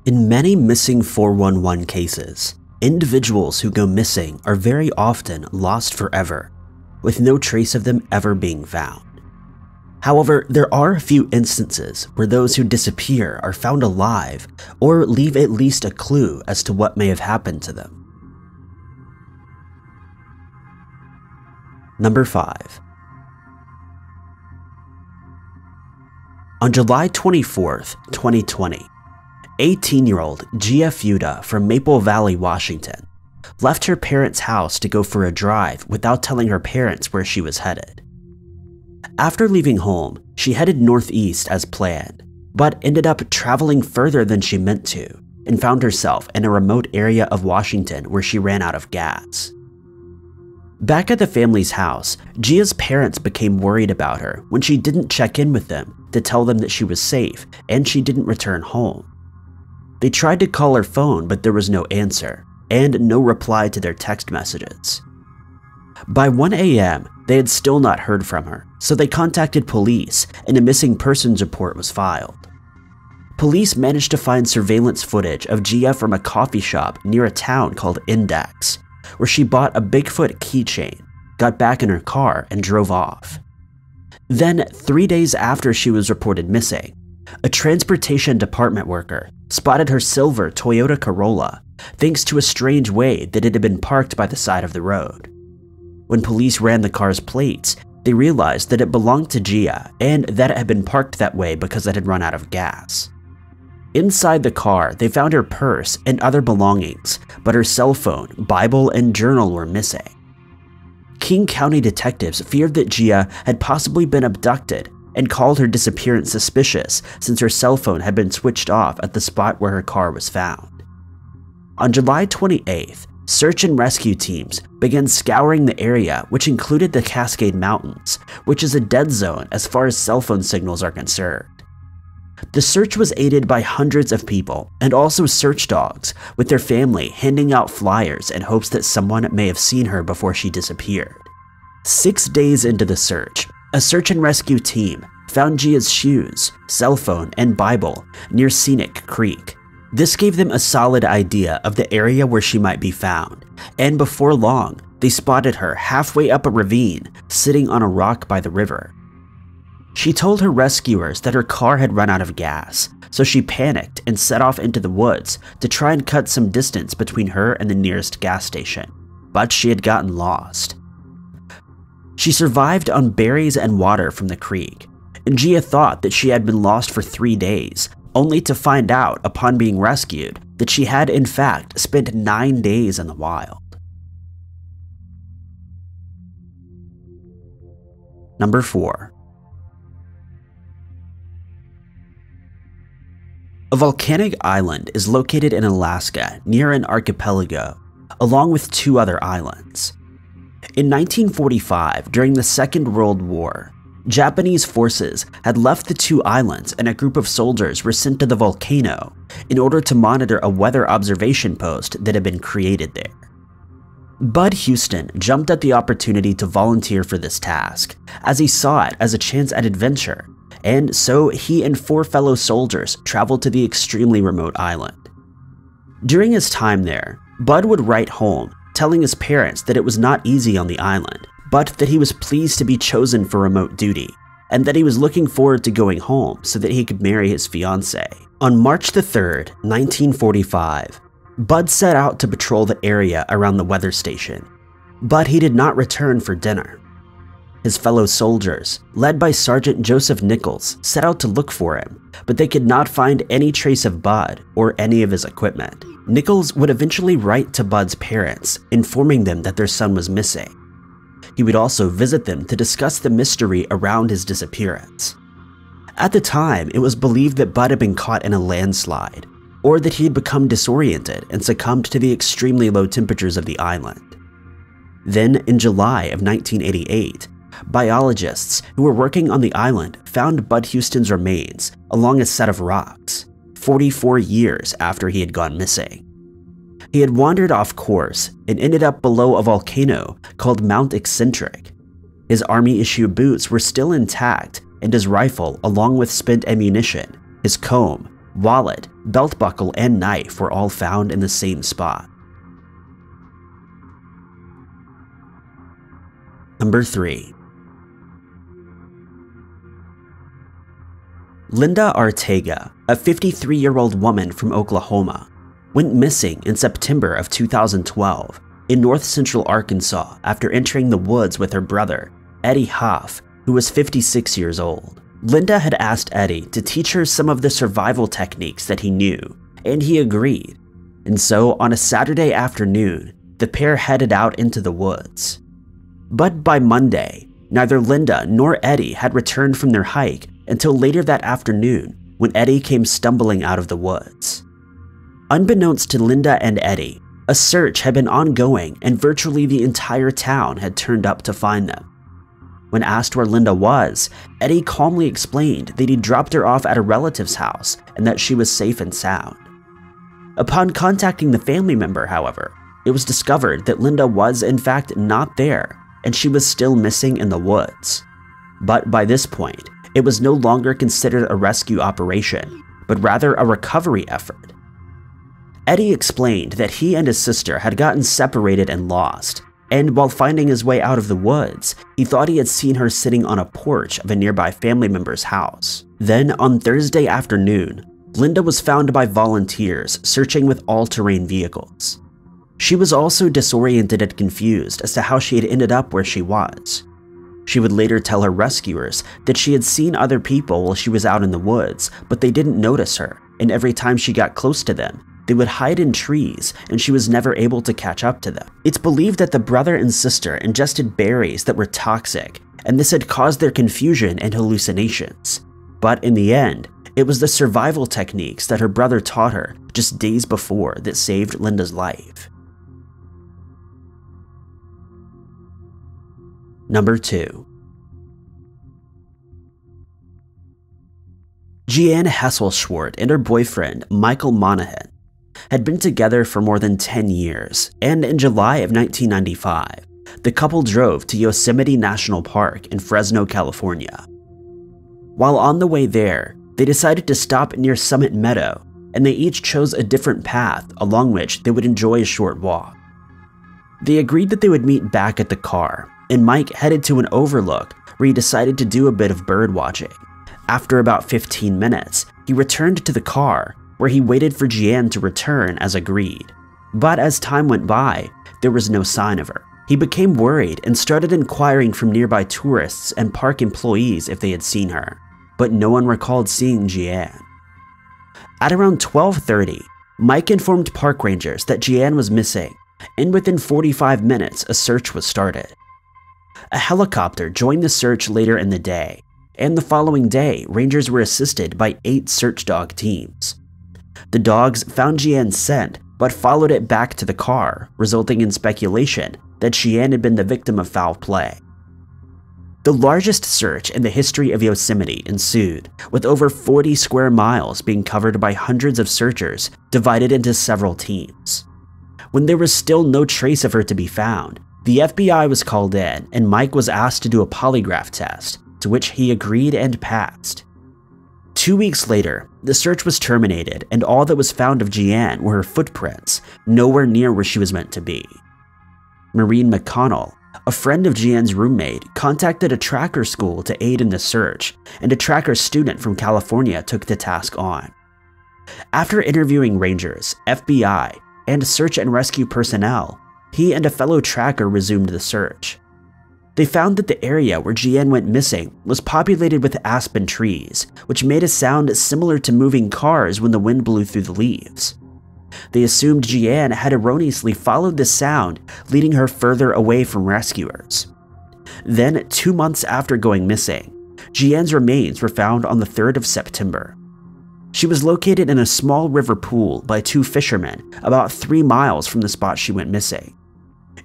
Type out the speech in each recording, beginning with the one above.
In many missing 411 cases, individuals who go missing are very often lost forever, with no trace of them ever being found. However, there are a few instances where those who disappear are found alive or leave at least a clue as to what may have happened to them. Number 5. On July 24th, 2020, 18-year-old Gia Fuda from Maple Valley, Washington, left her parents' house to go for a drive without telling her parents where she was headed. After leaving home, she headed northeast as planned, but ended up traveling further than she meant to and found herself in a remote area of Washington where she ran out of gas. Back at the family's house, Gia's parents became worried about her when she didn't check in with them to tell them that she was safe and she didn't return home. They tried to call her phone, but there was no answer and no reply to their text messages. By 1 a.m., they had still not heard from her, so they contacted police and a missing persons report was filed. Police managed to find surveillance footage of Gia from a coffee shop near a town called Index, where she bought a Bigfoot keychain, got back in her car, and drove off. Then, 3 days after she was reported missing, a transportation department worker spotted her silver Toyota Corolla thanks to a strange way that it had been parked by the side of the road. When police ran the car's plates, they realized that it belonged to Gia and that it had been parked that way because it had run out of gas. Inside the car, they found her purse and other belongings, but her cell phone, Bible, and journal were missing. King County detectives feared that Gia had possibly been abducted and called her disappearance suspicious since her cell phone had been switched off at the spot where her car was found. On July 28th, search and rescue teams began scouring the area, which included the Cascade Mountains, which is a dead zone as far as cell phone signals are concerned. The search was aided by hundreds of people and also search dogs, with their family handing out flyers in hopes that someone may have seen her before she disappeared. 6 days into the search, a search and rescue team found Gia's shoes, cell phone, and Bible near Scenic Creek. This gave them a solid idea of the area where she might be found, and before long, they spotted her halfway up a ravine, sitting on a rock by the river. She told her rescuers that her car had run out of gas, so she panicked and set off into the woods to try and cut some distance between her and the nearest gas station, but she had gotten lost. She survived on berries and water from the creek, and Gia thought that she had been lost for 3 days, only to find out upon being rescued that she had in fact spent 9 days in the wild. Number 4. A volcanic island is located in Alaska near an archipelago, along with 2 other islands. In 1945, during the Second World War, Japanese forces had left the 2 islands and a group of soldiers were sent to the volcano in order to monitor a weather observation post that had been created there. Bud Houston jumped at the opportunity to volunteer for this task, as he saw it as a chance at adventure, and so he and 4 fellow soldiers traveled to the extremely remote island. During his time there, Bud would write home, telling his parents that it was not easy on the island, but that he was pleased to be chosen for remote duty, and that he was looking forward to going home so that he could marry his fiancée. On March 3rd, 1945, Bud set out to patrol the area around the weather station, but he did not return for dinner. His fellow soldiers, led by Sergeant Joseph Nichols, set out to look for him, but they could not find any trace of Bud or any of his equipment. Nichols would eventually write to Bud's parents, informing them that their son was missing. He would also visit them to discuss the mystery around his disappearance. At the time, it was believed that Bud had been caught in a landslide, or that he had become disoriented and succumbed to the extremely low temperatures of the island. Then, in July of 1988, biologists who were working on the island found Bud Houston's remains along a set of rocks, 44 years after he had gone missing. He had wandered off course and ended up below a volcano called Mount Eccentric. His army-issue boots were still intact, and his rifle, along with spent ammunition, his comb, Wallet, belt buckle, and knife were all found in the same spot. Number 3. Linda Ortega, a 53-year-old woman from Oklahoma, went missing in September of 2012 in north-central Arkansas after entering the woods with her brother, Eddie Huff, who was 56 years old. Linda had asked Eddie to teach her some of the survival techniques that he knew, and he agreed. And so, on a Saturday afternoon, the pair headed out into the woods. But by Monday, neither Linda nor Eddie had returned from their hike until later that afternoon when Eddie came stumbling out of the woods. Unbeknownst to Linda and Eddie, a search had been ongoing and virtually the entire town had turned up to find them. When asked where Linda was, Eddie calmly explained that he dropped her off at a relative's house and that she was safe and sound. Upon contacting the family member, however, it was discovered that Linda was in fact not there and she was still missing in the woods. But by this point, it was no longer considered a rescue operation, but rather a recovery effort. Eddie explained that he and his sister had gotten separated and lost, and while finding his way out of the woods, he thought he had seen her sitting on a porch of a nearby family member's house. Then, on Thursday afternoon, Linda was found by volunteers searching with all-terrain vehicles. She was also disoriented and confused as to how she had ended up where she was. She would later tell her rescuers that she had seen other people while she was out in the woods, but they didn't notice her, and every time she got close to them, they would hide in trees and she was never able to catch up to them. It's believed that the brother and sister ingested berries that were toxic, and this had caused their confusion and hallucinations. But in the end, it was the survival techniques that her brother taught her just days before that saved Linda's life. Number 2. Giana Hassell Schwartz and her boyfriend, Michael Monahan, had been together for more than 10 years, and in July of 1995, the couple drove to Yosemite National Park in Fresno, California. While on the way there, they decided to stop near Summit Meadow, and they each chose a different path along which they would enjoy a short walk. They agreed that they would meet back at the car, and Mike headed to an overlook where he decided to do a bit of bird watching. After about 15 minutes, he returned to the car, where he waited for Giana to return as agreed. But as time went by, there was no sign of her. He became worried and started inquiring from nearby tourists and park employees if they had seen her, but no one recalled seeing Giana. At around 12:30, Mike informed park rangers that Giana was missing, and within 45 minutes a search was started. A helicopter joined the search later in the day, and the following day, rangers were assisted by 8 search dog teams. The dogs found Giana's scent, but followed it back to the car, resulting in speculation that Giana had been the victim of foul play. The largest search in the history of Yosemite ensued, with over 40 square miles being covered by hundreds of searchers divided into several teams. When there was still no trace of her to be found, the FBI was called in and Mike was asked to do a polygraph test, to which he agreed and passed. 2 weeks later, the search was terminated and all that was found of Giana were her footprints, nowhere near where she was meant to be. Maureen McConnell, a friend of Giana's roommate, contacted a tracker school to aid in the search, and a tracker student from California took the task on. After interviewing rangers, FBI, and search and rescue personnel, he and a fellow tracker resumed the search. They found that the area where Giana went missing was populated with aspen trees, which made a sound similar to moving cars when the wind blew through the leaves. They assumed Giana had erroneously followed the sound, leading her further away from rescuers. Then, 2 months after going missing, Giana's remains were found on the 3rd of September. She was located in a small river pool by 2 fishermen about 3 miles from the spot she went missing.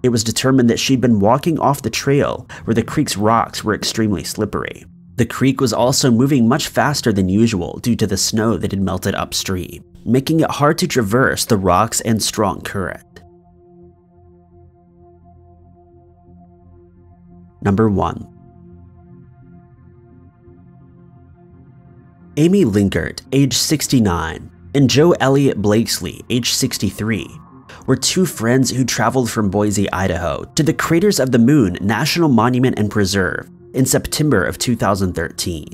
It was determined that she'd been walking off the trail where the creek's rocks were extremely slippery. The creek was also moving much faster than usual due to the snow that had melted upstream, making it hard to traverse the rocks and strong current. Number 1. Amy Linkert, age 69, and Joe Elliott Blakesley, age 63, were two friends who traveled from Boise, Idaho to the Craters of the Moon National Monument and Preserve in September of 2013.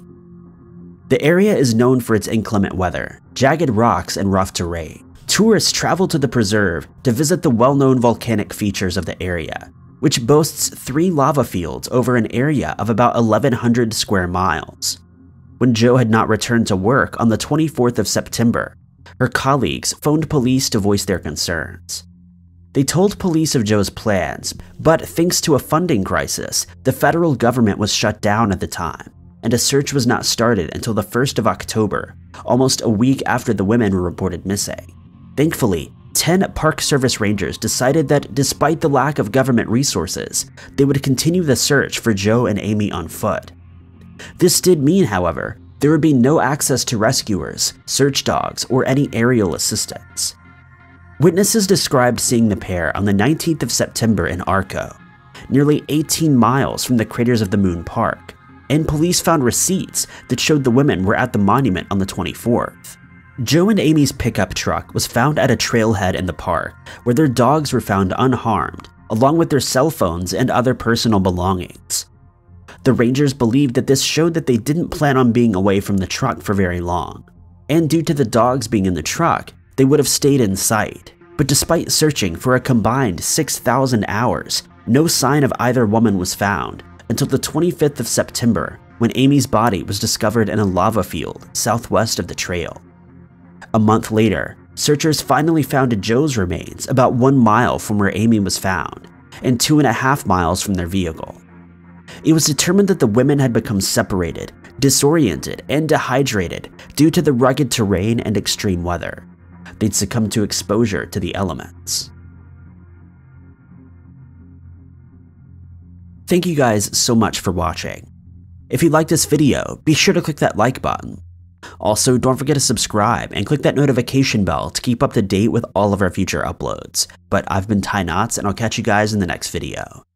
The area is known for its inclement weather, jagged rocks, and rough terrain. Tourists travel to the preserve to visit the well-known volcanic features of the area, which boasts 3 lava fields over an area of about 1,100 square miles. When Joe had not returned to work on the 24th of September, her colleagues phoned police to voice their concerns. They told police of Joe's plans, but thanks to a funding crisis, the federal government was shut down at the time, and a search was not started until the 1st of October, almost a week after the women were reported missing. Thankfully, 10 Park Service rangers decided that despite the lack of government resources, they would continue the search for Joe and Amy on foot. This did mean, however, there would be no access to rescuers, search dogs, or any aerial assistance. Witnesses described seeing the pair on the 19th of September in Arco, nearly 18 miles from the Craters of the Moon Park, and police found receipts that showed the women were at the monument on the 24th. Joe and Amy's pickup truck was found at a trailhead in the park, where their dogs were found unharmed, along with their cell phones and other personal belongings. The rangers believed that this showed that they didn't plan on being away from the truck for very long, and due to the dogs being in the truck, they would have stayed in sight. But despite searching for a combined 6,000 hours, no sign of either woman was found until the 25th of September, when Amy's body was discovered in a lava field southwest of the trail. A month later, searchers finally found Joe's remains about 1 mile from where Amy was found, and 2.5 miles from their vehicle. It was determined that the women had become separated, disoriented, and dehydrated due to the rugged terrain and extreme weather. They'd succumbed to exposure to the elements. Thank you guys so much for watching. If you liked this video, be sure to click that like button. Also, don't forget to subscribe and click that notification bell to keep up to date with all of our future uploads. But I've been Ty Knots, and I'll catch you guys in the next video.